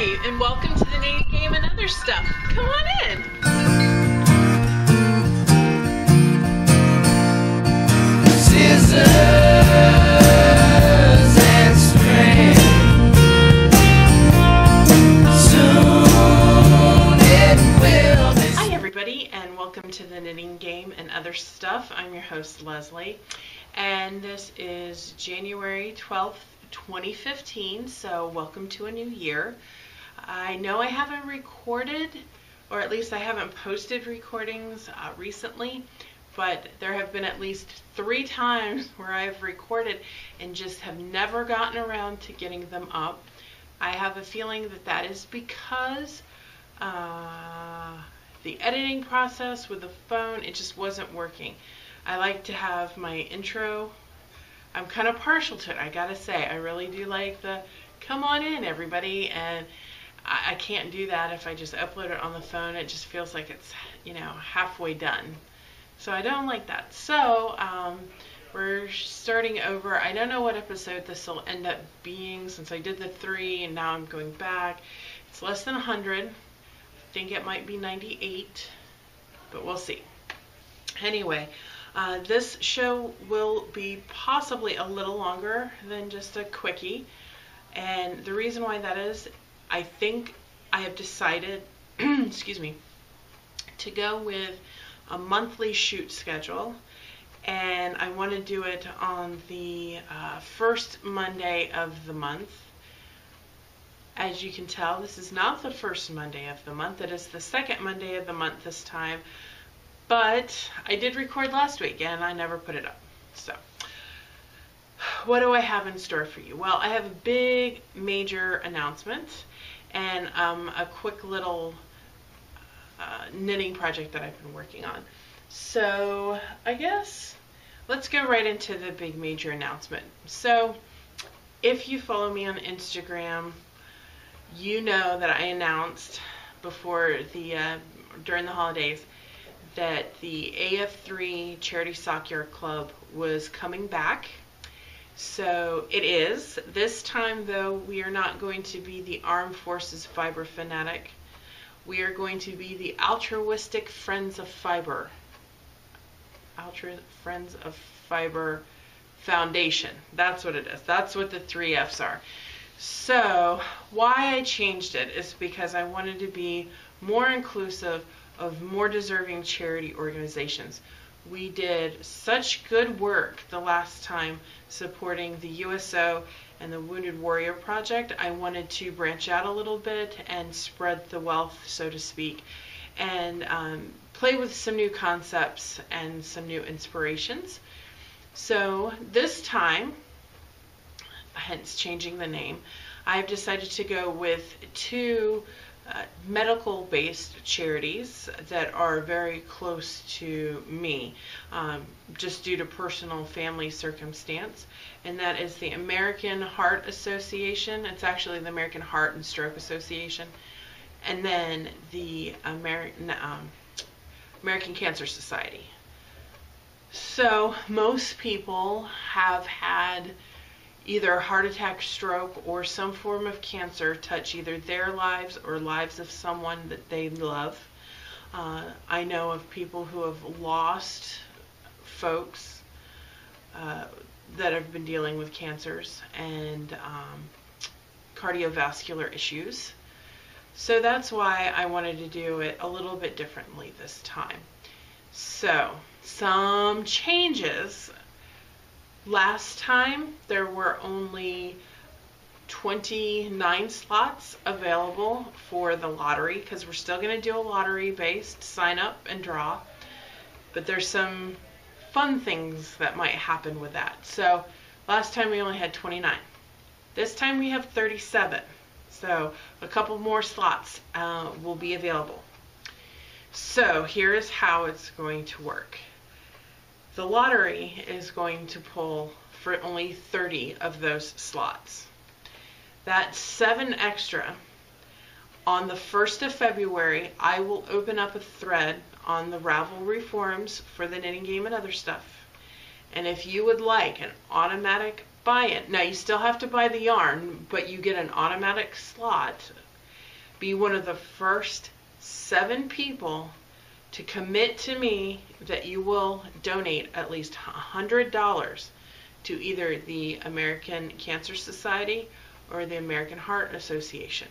Hi, and welcome to the Knitting Game and Other Stuff. Come on in. Scissors and string. Soon it will be. Hi everybody, and welcome to the Knitting Game and Other Stuff. I'm your host Leslie, and this is January 12th, 2015, so welcome to a new year. I know I haven't recorded, or at least I haven't posted recordings recently, but there have been at least 3 times where I've recorded and just have never gotten around to getting them up. I have a feeling that that is because the editing process with the phone, it just wasn't working. I like to have my intro. I'm kind of partial to it, I gotta say. I really do like the come on in everybody, and I can't do that if I just upload it on the phone. It just feels like it's, you know, halfway done. So I don't like that. So we're starting over. I don't know what episode this will end up being since I did the 3 and now I'm going back. It's less than 100. I think it might be 98, but we'll see. Anyway, this show will be possibly a little longer than just a quickie, and the reason why that is, I think I have decided, excuse me, to go with a monthly shoot schedule, and I want to do it on the first Monday of the month. As you can tell, this is not the first Monday of the month, it is the second Monday of the month this time. But I did record last week and I never put it up. So, what do I have in store for you? Well, I have a big, major announcement and a quick little knitting project that I've been working on. So, I guess let's go right into the big, major announcement. So, if you follow me on Instagram, you know that I announced before during the holidays that the AF3 Charity Sock Yard Club was coming back. So it is. This time, though, we are not going to be the Armed Forces Fiber Fanatic. We are going to be the Altruistic Friends of Fiber. Friends of Fiber Foundation. That's what it is. That's what the 3 F's are. So why I changed it is because I wanted to be more inclusive of more deserving charity organizations. We did such good work the last time supporting the USO and the Wounded Warrior Project. I wanted to branch out a little bit and spread the wealth, so to speak, and play with some new concepts and some new inspirations. So this time, hence changing the name, I've decided to go with 2 medical-based charities that are very close to me, just due to personal family circumstance, and that is the American Heart Association. It's actually the American Heart and Stroke Association, and then the American Cancer Society. So most people have had either heart attack, stroke, or some form of cancer touch either their lives or lives of someone that they love. I know of people who have lost folks that have been dealing with cancers and cardiovascular issues. So that's why I wanted to do it a little bit differently this time. So, some changes. Last time, there were only 29 slots available for the lottery, because we're still going to do a lottery-based sign up and draw, but there's some fun things that might happen with that. So last time we only had 29. This time we have 37, so a couple more slots will be available. So here is how it's going to work. The lottery is going to pull for only 30 of those slots. That's 7 extra. On the 1st of February, I will open up a thread on the Ravelry forums for the Knitting Game and Other Stuff. And if you would like an automatic buy-in, now you still have to buy the yarn, but you get an automatic slot be one of the first 7 people to commit to me that you will donate at least $100 to either the American Cancer Society or the American Heart Association.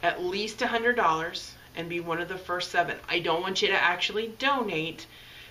At least $100, and be one of the first 7. I don't want you to actually donate,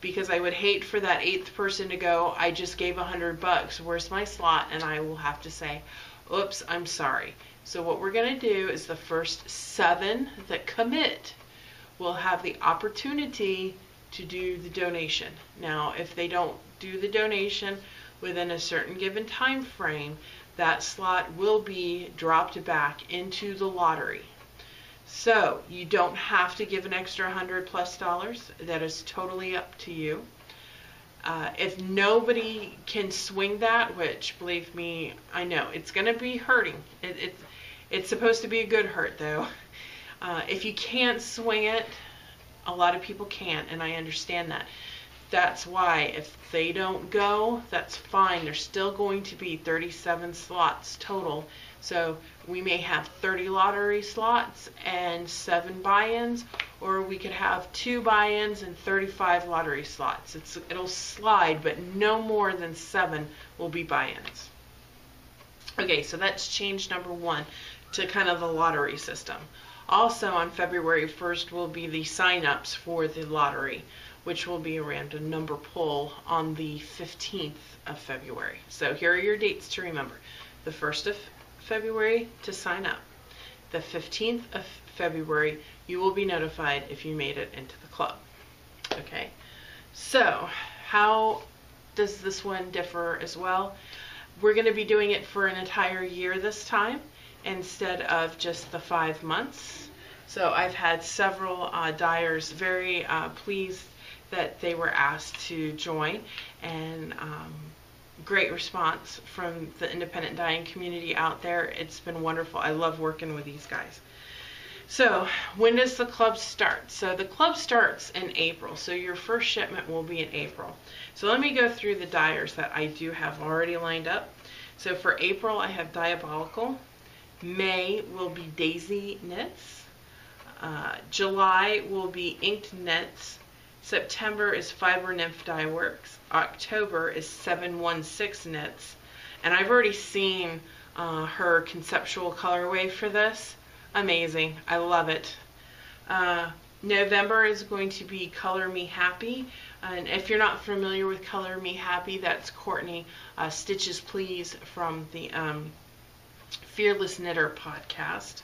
because I would hate for that 8th person to go, I just gave $100, where's my slot? And I will have to say, oops, I'm sorry. So what we're going to do is the first 7 that commit will have the opportunity to do the donation. Now, if they don't do the donation within a certain given time frame, that slot will be dropped back into the lottery. So you don't have to give an extra $100+. That is totally up to you. If nobody can swing that, which, believe me, I know it's going to be hurting. It's supposed to be a good hurt, though. If you can't swing it, a lot of people can't, and I understand that. That's why if they don't go, that's fine. There's still going to be 37 slots total. So we may have 30 lottery slots and 7 buy-ins, or we could have 2 buy-ins and 35 lottery slots. It'll slide, but no more than 7 will be buy-ins. Okay, so that's change number 1 to kind of the lottery system. Also on February 1st will be the sign-ups for the lottery, which will be a random number pull on the 15th of February. So here are your dates to remember. The 1st of February to sign up. The 15th of February, you will be notified if you made it into the club. Okay, so how does this one differ as well? We're going to be doing it for an entire year this time instead of just the 5 months. So I've had several dyers very pleased that they were asked to join, and great response from the independent dyeing community out there. It's been wonderful. I love working with these guys. So when does the club start? So the club starts in April. So your first shipment will be in April. So let me go through the dyers that I do have already lined up. So for April, I have Diabolical. May will be Daisy Knits. July will be Inked Knits. September is Fiber Nymph Dye Works. October is 716 Knits. And I've already seen her conceptual colorway for this. Amazing. I love it. November is going to be Color Me Happy. And if you're not familiar with Color Me Happy, that's Courtney Stitches Please from the Fearless Knitter podcast.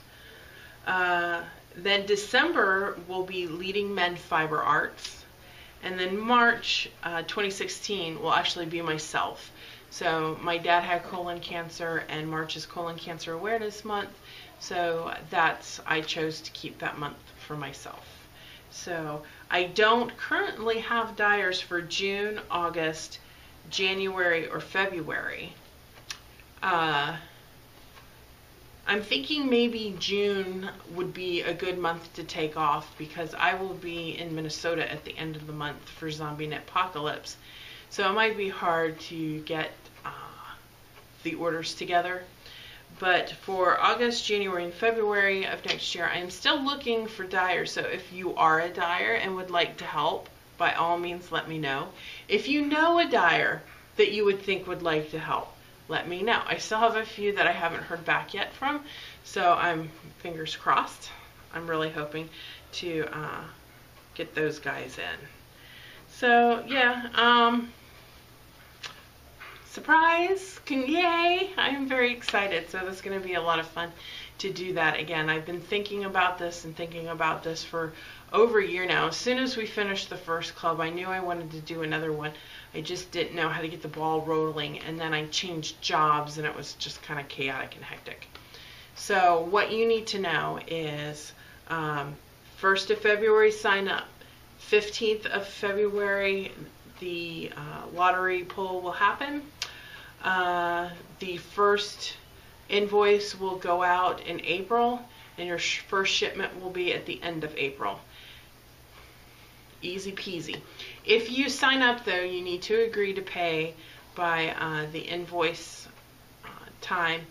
Then December will be Leading Men Fiber Arts. And then March 2016 will actually be myself. So my dad had colon cancer, and March is Colon Cancer Awareness Month. So I chose to keep that month for myself. So I don't currently have dyers for June, August, January, or February. I'm thinking maybe June would be a good month to take off, because I will be in Minnesota at the end of the month for Zombie Netpocalypse. So it might be hard to get the orders together. But for August, January, and February of next year, I am still looking for dyers. So if you are a dyer and would like to help, by all means let me know. If you know a dyer that you would think would like to help, let me know. I still have a few that I haven't heard back yet from, so I'm fingers crossed. I'm really hoping to get those guys in. So yeah, surprise, yay, I'm very excited. So that's going to be a lot of fun to do that again. I've been thinking about this for over a year now. As soon as we finished the first club, I knew I wanted to do another one. I just didn't know how to get the ball rolling, and then I changed jobs, and it was just kind of chaotic and hectic. So what you need to know is 1st of February, sign up. 15th of February, the lottery pull will happen. The first invoice will go out in April, and your first shipment will be at the end of April. Easy peasy. If you sign up, though, you need to agree to pay by the invoice time.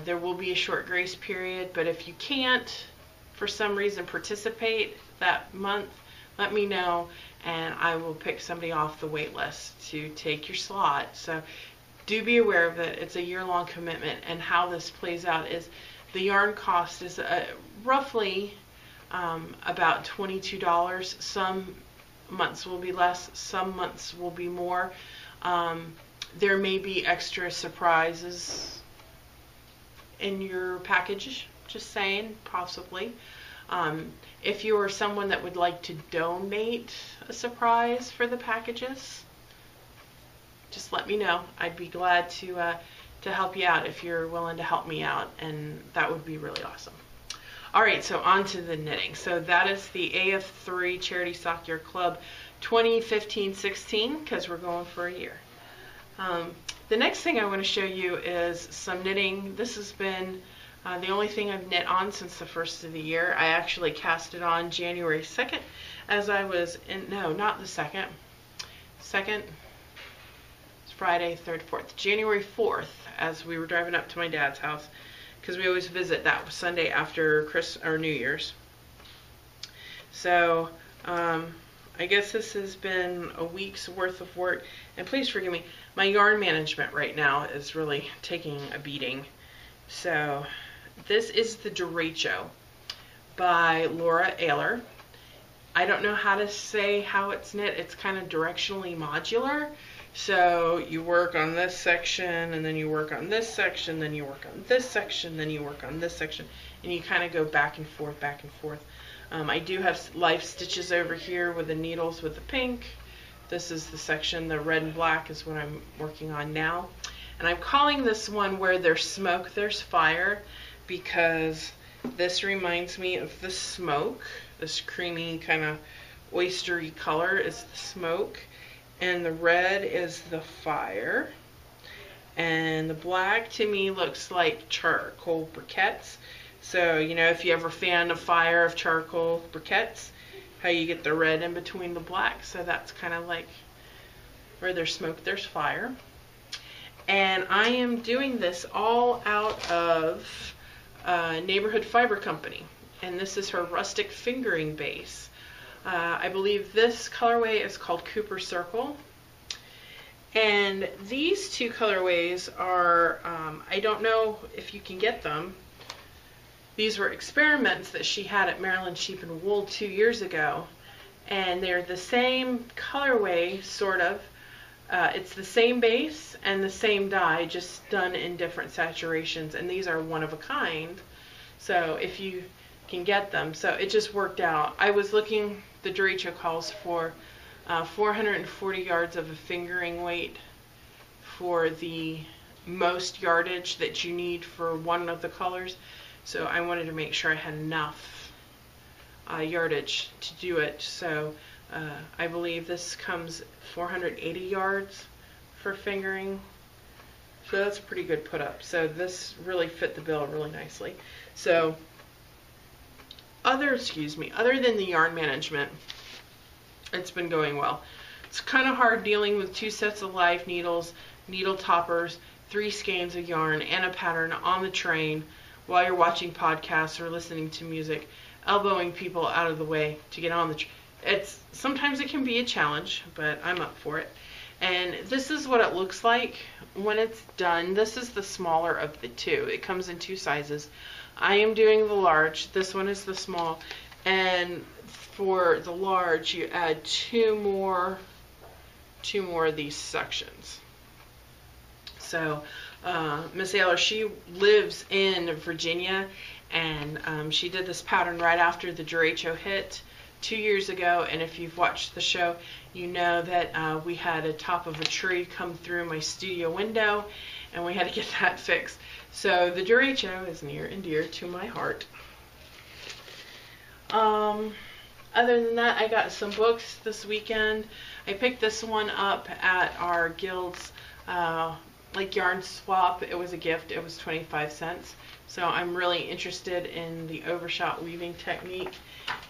There will be a short grace period, but if you can't, for some reason participate that month, let me know, and I will pick somebody off the wait list to take your slot. So do be aware of it. It's a year-long commitment, and how this plays out is the yarn cost is roughly about $22. Some months will be less, some months will be more. There may be extra surprises in your package, just saying, possibly. If you are someone that would like to donate a surprise for the packages, just let me know. I'd be glad to help you out if you're willing to help me out, and that would be really awesome. Alright, so on to the knitting. So that is the AF3 Charity Sock Year Club 2015-16, because we're going for a year. The next thing I want to show you is some knitting. This has been the only thing I've knit on since the first of the year. I actually cast it on January 2nd as I was in, no, not the 2nd. 2nd, it's Friday, 3rd, 4th. January 4th, as we were driving up to my dad's house, because we always visit that Sunday after Christmas or New Year's. So, I guess this has been a week's worth of work, and please forgive me, my yarn management right now is really taking a beating. So this is the Derecho by Laura Ayler. I don't know how to say how it's knit. It's kind of directionally modular. So you work on this section, and then you work on this section, then you work on this section, then you work on this section, and you kind of go back and forth, back and forth. I do have life stitches over here with the needles with the pink. This is the section, the red and black is what I'm working on now. And I'm calling this one Where There's Smoke, There's Fire, because this reminds me of the smoke. This creamy kind of oystery color is the smoke, and the red is the fire. And the black to me looks like charcoal briquettes. So, you know, if you ever fan a fire of charcoal briquettes, how you get the red in between the black. So that's kind of like where there's smoke, there's fire. And I am doing this all out of Neighborhood Fiber Company. And this is her rustic fingering base. I believe this colorway is called Cooper Circle. And these two colorways are, I don't know if you can get them. These were experiments that she had at Maryland Sheep and Wool 2 years ago, and they're the same colorway, sort of. It's the same base and the same dye, just done in different saturations, and these are one of a kind, so if you can get them. So it just worked out. I was looking, the Derecho calls for 440 yards of a fingering weight for the most yardage that you need for one of the colors. So I wanted to make sure I had enough yardage to do it. So I believe this comes 480 yards for fingering. So that's a pretty good put up. So this really fit the bill really nicely. So other than the yarn management, it's been going well. It's kind of hard dealing with 2 sets of live needles, needle toppers, 3 skeins of yarn, and a pattern on the train while you're watching podcasts or listening to music, elbowing people out of the way to get on the train. Sometimes it can be a challenge, but I'm up for it. And this is what it looks like when it's done. This is the smaller of the two. It comes in 2 sizes. I am doing the large. This one is the small. And for the large, you add 2 more of these sections. So Miss Ayler, she lives in Virginia, and she did this pattern right after the Derecho hit 2 years ago. And if you've watched the show, you know that we had a top of a tree come through my studio window, and we had to get that fixed. So the Derecho is near and dear to my heart. Other than that, I got some books this weekend. I picked this one up at our guild's like yarn swap. It was a gift. It was 25 cents. So I'm really interested in the overshot weaving technique.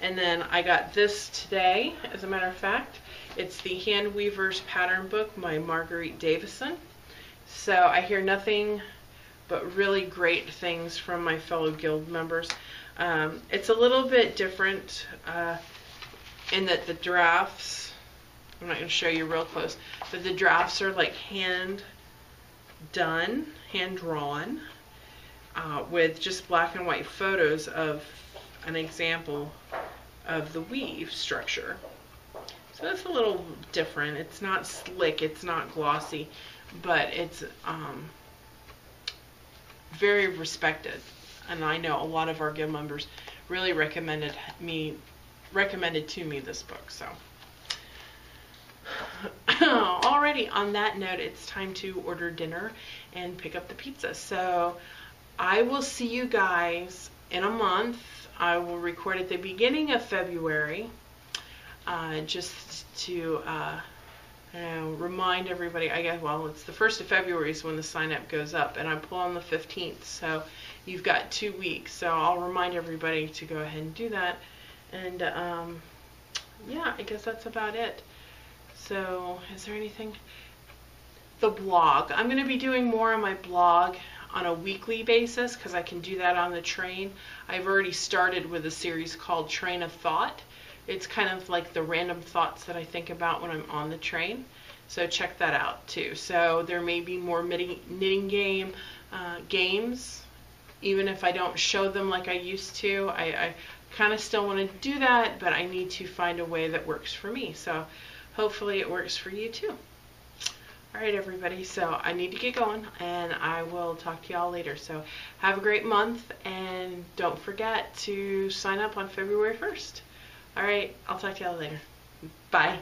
And then I got this today, as a matter of fact. It's the Hand Weaver's Pattern Book by Marguerite Davison. So I hear nothing but really great things from my fellow guild members. It's a little bit different in that the drafts, I'm not going to show you real close, but the drafts are like hand done, hand drawn, with just black and white photos of an example of the weave structure. So that's a little different. It's not slick, it's not glossy, but it's very respected. And I know a lot of our guild members really recommended to me this book. So already on that note, it's time to order dinner and pick up the pizza. So I will see you guys in a month. I will record at the beginning of February, just to remind everybody. I guess, well, it's the 1st of February is when the sign up goes up, and I pull on the 15th, so you've got 2 weeks. So I'll remind everybody to go ahead and do that. And yeah, I guess that's about it. So is there anything? The blog. I'm going to be doing more on my blog on a weekly basis because I can do that on the train. I've already started with a series called Train of Thought. It's kind of like the random thoughts that I think about when I'm on the train. So check that out too. So there may be more knitting games, even if I don't show them like I used to. I kind of still want to do that, but I need to find a way that works for me. So hopefully it works for you too. All right, everybody, so I need to get going, and I will talk to y'all later. So have a great month, and don't forget to sign up on February 1st. All right, I'll talk to y'all later. Bye.